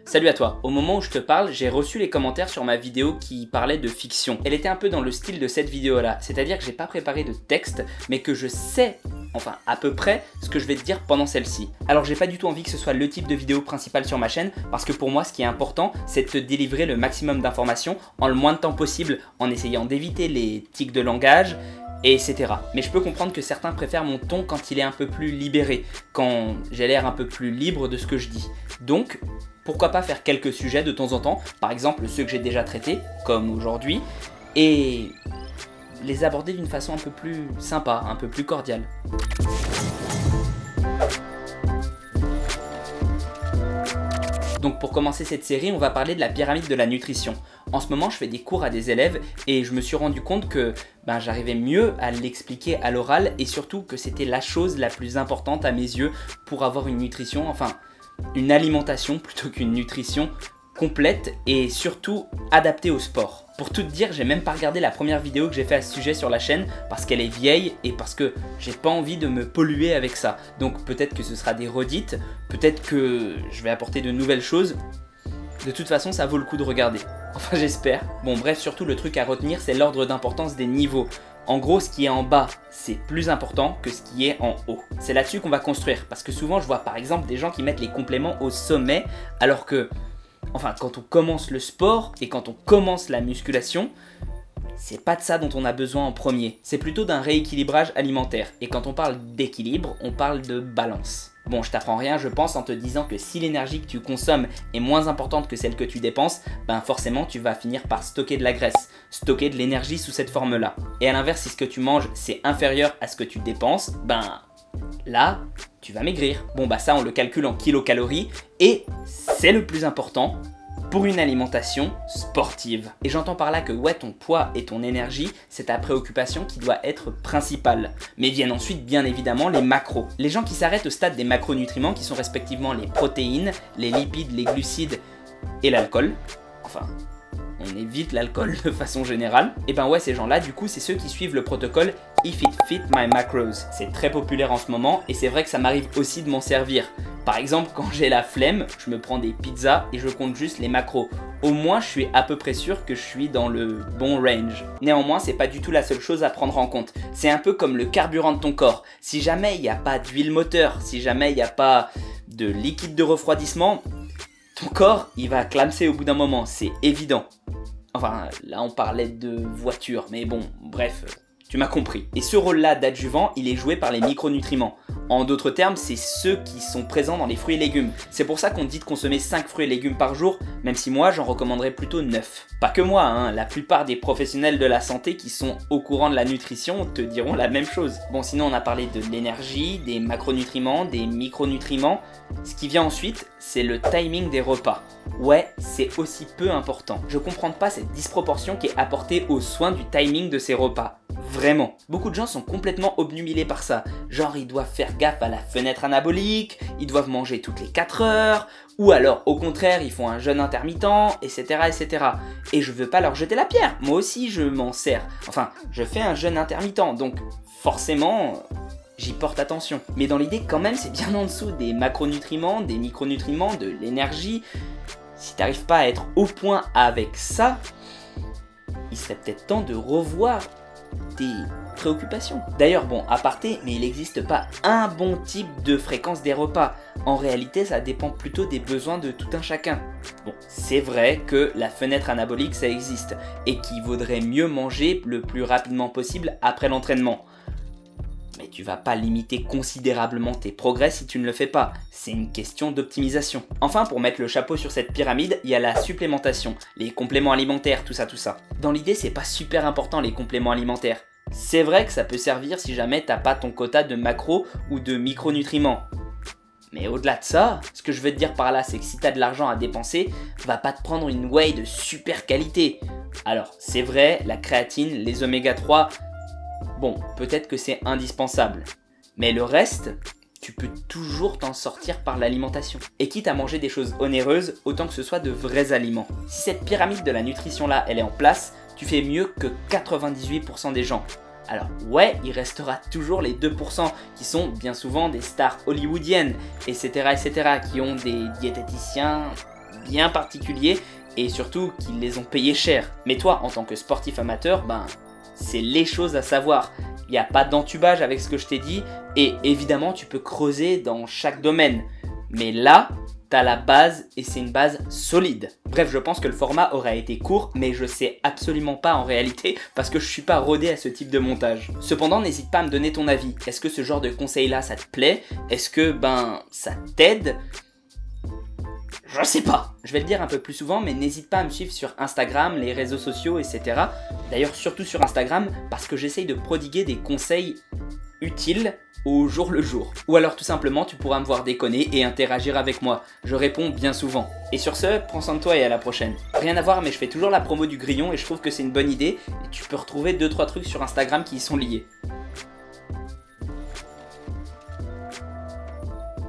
Salut à toi, au moment où je te parle, j'ai reçu les commentaires sur ma vidéo qui parlait de fiction. Elle était un peu dans le style de cette vidéo là, c'est-à-dire que j'ai pas préparé de texte, mais que je sais, enfin à peu près, ce que je vais te dire pendant celle-ci. Alors j'ai pas du tout envie que ce soit le type de vidéo principale sur ma chaîne, parce que pour moi ce qui est important, c'est de te délivrer le maximum d'informations en le moins de temps possible, en essayant d'éviter les tics de langage, etc. Mais je peux comprendre que certains préfèrent mon ton quand il est un peu plus libéré, quand j'ai l'air un peu plus libre de ce que je dis. Donc, pourquoi pas faire quelques sujets de temps en temps, par exemple ceux que j'ai déjà traités, comme aujourd'hui, et les aborder d'une façon un peu plus sympa, un peu plus cordiale. Donc pour commencer cette série, on va parler de la pyramide de la nutrition. En ce moment, je fais des cours à des élèves et je me suis rendu compte que j'arrivais mieux à l'expliquer à l'oral et surtout que c'était la chose la plus importante à mes yeux pour avoir une nutrition, enfin une alimentation plutôt qu'une nutrition complète et surtout adaptée au sport. Pour tout te dire, j'ai même pas regardé la première vidéo que j'ai fait à ce sujet sur la chaîne parce qu'elle est vieille et parce que j'ai pas envie de me polluer avec ça. Donc peut-être que ce sera des redites, peut-être que je vais apporter de nouvelles choses. De toute façon, ça vaut le coup de regarder. Enfin, j'espère. Bon, bref, surtout le truc à retenir, c'est l'ordre d'importance des niveaux. En gros, ce qui est en bas, c'est plus important que ce qui est en haut. C'est là-dessus qu'on va construire. Parce que souvent, je vois par exemple des gens qui mettent les compléments au sommet, alors que, enfin, quand on commence le sport et quand on commence la musculation, c'est pas de ça dont on a besoin en premier. C'est plutôt d'un rééquilibrage alimentaire. Et quand on parle d'équilibre, on parle de balance. Bon, je t'apprends rien, je pense, en te disant que si l'énergie que tu consommes est moins importante que celle que tu dépenses, forcément tu vas finir par stocker de la graisse, stocker de l'énergie sous cette forme-là. Et à l'inverse, si ce que tu manges c'est inférieur à ce que tu dépenses, là, tu vas maigrir. Bon, ça on le calcule en kilocalories et c'est le plus important pour une alimentation sportive. Et j'entends par là que ouais, ton poids et ton énergie, c'est ta préoccupation qui doit être principale. Mais viennent ensuite bien évidemment les macros. Les gens qui s'arrêtent au stade des macronutriments qui sont respectivement les protéines, les lipides, les glucides et l'alcool. Enfin, on évite l'alcool de façon générale. Et ouais, ces gens-là, du coup, c'est ceux qui suivent le protocole If It Fit My Macros. C'est très populaire en ce moment et c'est vrai que ça m'arrive aussi de m'en servir. Par exemple, quand j'ai la flemme, je me prends des pizzas et je compte juste les macros. Au moins, je suis à peu près sûr que je suis dans le bon range. Néanmoins, c'est pas du tout la seule chose à prendre en compte. C'est un peu comme le carburant de ton corps. Si jamais il n'y a pas d'huile moteur, si jamais il n'y a pas de liquide de refroidissement, ton corps, il va clamser au bout d'un moment, c'est évident. Enfin, là on parlait de voiture, mais bon, bref, tu m'as compris. Et ce rôle-là d'adjuvant, il est joué par les micronutriments. En d'autres termes, c'est ceux qui sont présents dans les fruits et légumes. C'est pour ça qu'on dit de consommer 5 fruits et légumes par jour, même si moi j'en recommanderais plutôt 9. Pas que moi, la plupart des professionnels de la santé qui sont au courant de la nutrition te diront la même chose. Bon, sinon on a parlé de l'énergie, des macronutriments, des micronutriments. Ce qui vient ensuite, c'est le timing des repas. Ouais, c'est aussi peu important. Je comprends pas cette disproportion qui est apportée aux soins du timing de ces repas. Vraiment. Beaucoup de gens sont complètement obnubilés par ça. Genre, ils doivent faire gaffe à la fenêtre anabolique, ils doivent manger toutes les 4 heures, ou alors, au contraire, ils font un jeûne intermittent, etc., etc. Et je veux pas leur jeter la pierre. Moi aussi, je m'en sers. Enfin, je fais un jeûne intermittent, donc forcément, j'y porte attention. Mais dans l'idée, quand même, c'est bien en dessous des macronutriments, des micronutriments, de l'énergie. Si t'arrives pas à être au point avec ça, il serait peut-être temps de revoir tes préoccupations. D'ailleurs, bon, aparté, mais il n'existe pas un bon type de fréquence des repas. En réalité, ça dépend plutôt des besoins de tout un chacun. Bon, c'est vrai que la fenêtre anabolique, ça existe, et qu'il vaudrait mieux manger le plus rapidement possible après l'entraînement. Mais tu vas pas limiter considérablement tes progrès si tu ne le fais pas. C'est une question d'optimisation. Enfin, pour mettre le chapeau sur cette pyramide, il y a la supplémentation, les compléments alimentaires, tout ça. Dans l'idée, c'est pas super important les compléments alimentaires. C'est vrai que ça peut servir si jamais t'as pas ton quota de macros ou de micronutriments. Mais au-delà de ça, ce que je veux te dire par là, c'est que si t'as de l'argent à dépenser, va pas te prendre une whey de super qualité. Alors, c'est vrai, la créatine, les oméga 3... Bon, peut-être que c'est indispensable, mais le reste, tu peux toujours t'en sortir par l'alimentation. Et quitte à manger des choses onéreuses, autant que ce soit de vrais aliments. Si cette pyramide de la nutrition là, elle est en place, tu fais mieux que 98% des gens. Alors ouais, il restera toujours les 2% qui sont bien souvent des stars hollywoodiennes, etc., etc., qui ont des diététiciens bien particuliers et surtout qu'ils les ont payés cher. Mais toi, en tant que sportif amateur, c'est les choses à savoir. Il n'y a pas d'entubage avec ce que je t'ai dit et évidemment tu peux creuser dans chaque domaine. Mais là, t'as la base et c'est une base solide. Bref, je pense que le format aura été court, mais je sais absolument pas en réalité parce que je suis pas rodé à ce type de montage. Cependant, n'hésite pas à me donner ton avis. Est-ce que ce genre de conseil là ça te plaît? Est-ce que ça t'aide? Je sais pas. Je vais le dire un peu plus souvent, mais n'hésite pas à me suivre sur Instagram, les réseaux sociaux, etc. D'ailleurs, surtout sur Instagram, parce que j'essaye de prodiguer des conseils utiles au jour le jour. Ou alors tout simplement, tu pourras me voir déconner et interagir avec moi. Je réponds bien souvent. Et sur ce, prends soin de toi et à la prochaine. Rien à voir, mais je fais toujours la promo du grillon et je trouve que c'est une bonne idée. Et tu peux retrouver 2-3 trucs sur Instagram qui y sont liés.